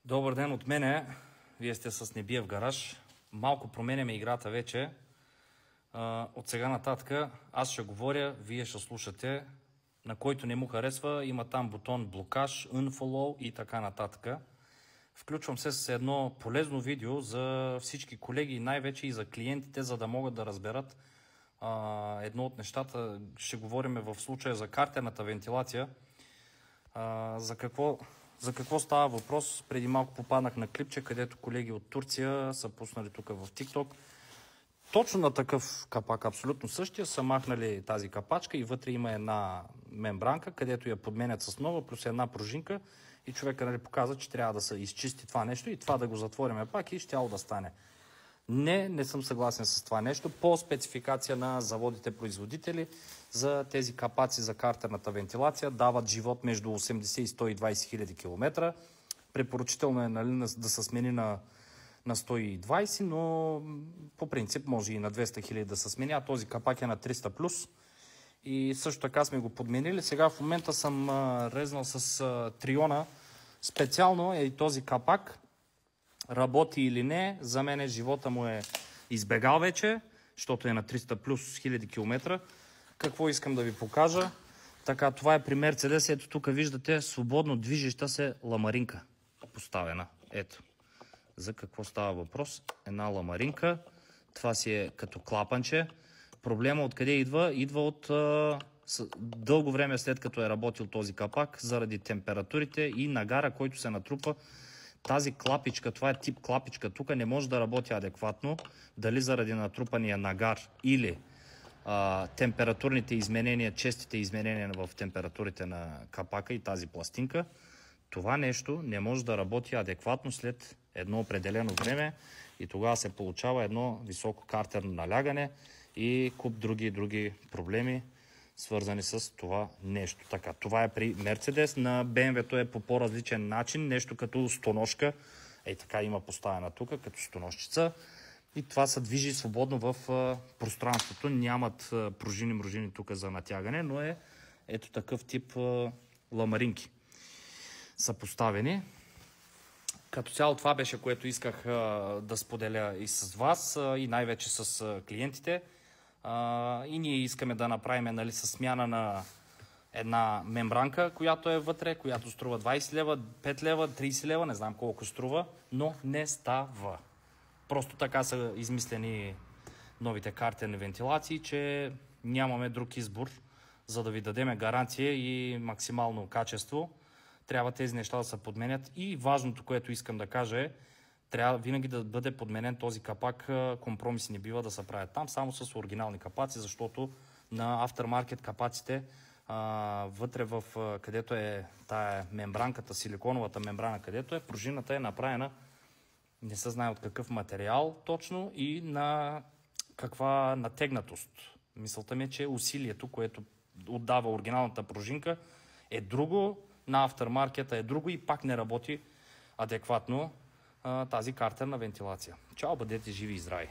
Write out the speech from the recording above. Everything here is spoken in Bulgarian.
Добър ден от мене. Вие сте с Небиев гараж. Малко променяме играта вече. От сега нататък аз ще говоря, вие ще слушате. На който не му харесва, има там бутон блокаж, unfollow и така нататък. Включвам се с едно полезно видео за всички колеги, най-вече и за клиентите, за да могат да разберат едно от нещата. Ще говорим в случая за картерната вентилация. За какво става въпрос? Преди малко попаднах на клипче, където колеги от Турция са пуснали тук в TikTok. Точно на такъв капак, абсолютно същия, са махнали тази капачка и вътре има една мембранка, където я подменят с нова, плюс една пружинка и човека показва, че трябва да се изчисти това нещо и това да го затвориме пак и щяло да стане. Не съм съгласен с това нещо. По спецификация на заводите-производители за тези капаци за картерната вентилация дават живот между 80 и 120 хиляди километра. Препоръчително е да се смени на 120, но по принцип може и на 200 хиляди да се смени, а този капак е на 300 плюс. И също така сме го подменили. Сега в момента съм резнал с Триона. Специално е и този капак. Работи или не, за мен живота му е избегал вече, защото е на 300 плюс хиляди километра. Какво искам да ви покажа? Така, това е при Мерцедес. Ето тук виждате свободно движеща се ламаринка поставена. Ето. За какво става въпрос? Една ламаринка. Това си е като клапанче. Проблема откъде идва? Идва от дълго време след като е работил този капак, заради температурите и нагара, който се натрупа. Тази клапичка, това е тип клапичка, тук не може да работи адекватно, дали заради натрупания нагар или температурните изменения, честите изменения в температурите на капака и тази пластинка. Това нещо не може да работи адекватно след едно определено време и тогава се получава едно високо картерно налягане и куп други проблеми, свързани с това нещо. Така, това е при Мерцедес. На BMW-то е по по-различен начин, нещо като стоножка. Така има поставена тук, като стоножчица. И това се движи свободно в пространството. Нямат пружини тук за натягане, но е ето такъв тип ламаринки са поставени. Като цяло това беше, което исках да споделя и с вас, и най-вече с клиентите. И ние искаме да направим със смяна на една мембранка, която е вътре, която струва 20 лева, 5 лева, 30 лева, не знам колко струва, но не става. Просто така са измислени новите картерни вентилации, че нямаме друг избор, за да ви дадем гаранция и максимално качество. Трябва тези неща да се подменят и важното, което искам да кажа е, трябва винаги да бъде подменен този капак, компромиси не бива да се правят там, само с оригинални капаци, защото на автормаркет капаците вътре където е тая мембранката, силиконовата мембрана, където е, пружината е направена, не се знае от какъв материал точно и на каква натегнатост. Мисълта ми е, че усилието, което отдава оригиналната пружинка е друго, на автормаркета е друго и пак не работи адекватно тази картерна вентилация. Чао, бъдете живи и здрави!